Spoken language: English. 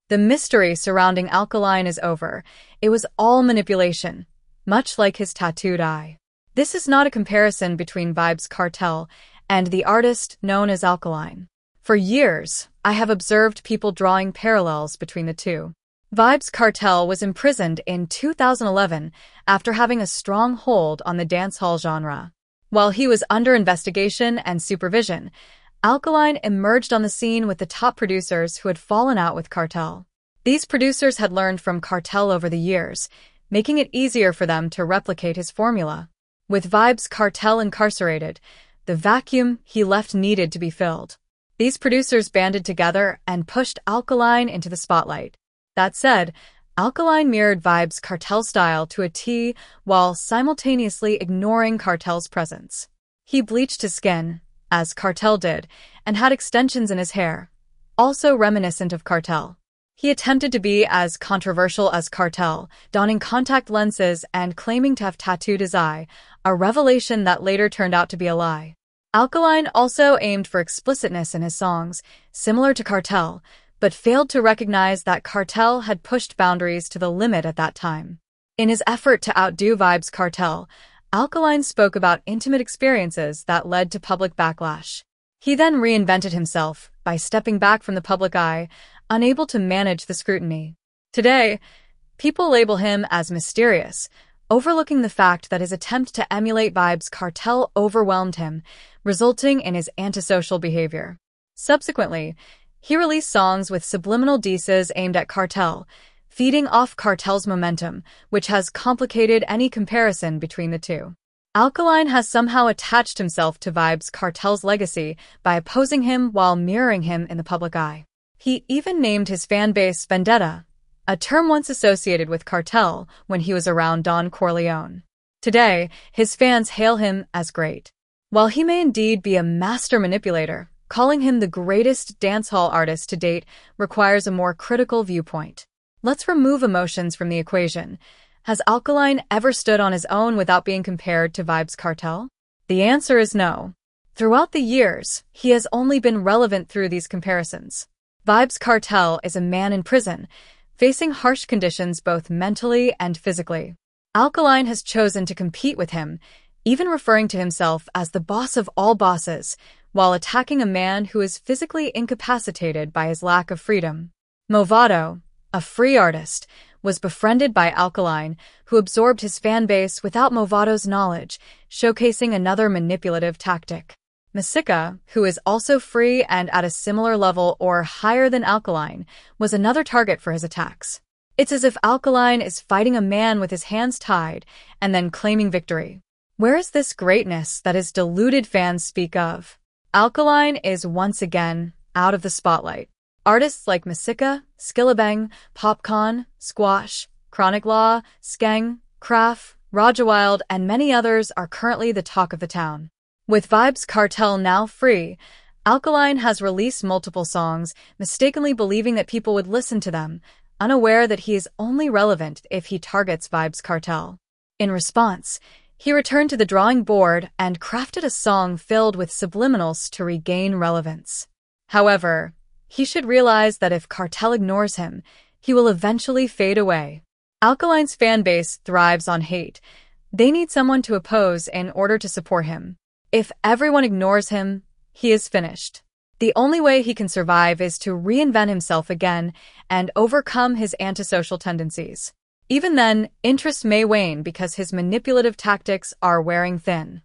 The mystery surrounding Alkaline is over. It was all manipulation, much like his tattooed eye. This is not a comparison between Vybz Kartel and the artist known as Alkaline. For years, I have observed people drawing parallels between the two. Vybz Kartel was imprisoned in 2011 after having a strong hold on the dancehall genre. While he was under investigation and supervision, Alkaline emerged on the scene with the top producers who had fallen out with Kartel. These producers had learned from Kartel over the years, making it easier for them to replicate his formula. With Vybz Kartel incarcerated, the vacuum he left needed to be filled. These producers banded together and pushed Alkaline into the spotlight. That said, Alkaline mirrored Vybz Kartel's style to a T while simultaneously ignoring Kartel's presence. He bleached his skin, as Kartel did, and had extensions in his hair, also reminiscent of Kartel. He attempted to be as controversial as Kartel, donning contact lenses and claiming to have tattooed his eye, a revelation that later turned out to be a lie. Alkaline also aimed for explicitness in his songs, similar to Kartel, but failed to recognize that Kartel had pushed boundaries to the limit at that time. In his effort to outdo Vybz Kartel, Alkaline spoke about intimate experiences that led to public backlash. He then reinvented himself by stepping back from the public eye, unable to manage the scrutiny. Today, people label him as mysterious, overlooking the fact that his attempt to emulate Vybz Kartel overwhelmed him, resulting in his antisocial behavior. Subsequently, he released songs with subliminal disses aimed at Kartel, feeding off Kartel's momentum, which has complicated any comparison between the two. Alkaline has somehow attached himself to Vybz Kartel's legacy by opposing him while mirroring him in the public eye. He even named his fanbase Vendetta, a term once associated with Kartel when he was around Don Corleone. Today, his fans hail him as great. While he may indeed be a master manipulator, calling him the greatest dancehall artist to date requires a more critical viewpoint. Let's remove emotions from the equation. Has Alkaline ever stood on his own without being compared to Vybz Kartel? The answer is no. Throughout the years, he has only been relevant through these comparisons. Vybz Kartel is a man in prison, facing harsh conditions both mentally and physically. Alkaline has chosen to compete with him, even referring to himself as the boss of all bosses, while attacking a man who is physically incapacitated by his lack of freedom. Movado, a free artist, was befriended by Alkaline, who absorbed his fan base without Movado's knowledge, showcasing another manipulative tactic. Masika, who is also free and at a similar level or higher than Alkaline, was another target for his attacks. It's as if Alkaline is fighting a man with his hands tied and then claiming victory. Where is this greatness that his deluded fans speak of? Alkaline is once again out of the spotlight. Artists like Masika, Skillabeng, Popcorn, Squash, Chronic Law, Skeng, Kraf, Rajawild, and many others are currently the talk of the town. With Vybz Kartel now free, Alkaline has released multiple songs, mistakenly believing that people would listen to them, unaware that he is only relevant if he targets Vybz Kartel. In response, he returned to the drawing board and crafted a song filled with subliminals to regain relevance. However, he should realize that if Kartel ignores him, he will eventually fade away. Alkaline's fanbase thrives on hate. They need someone to oppose in order to support him. If everyone ignores him, he is finished. The only way he can survive is to reinvent himself again and overcome his antisocial tendencies. Even then, interest may wane because his manipulative tactics are wearing thin.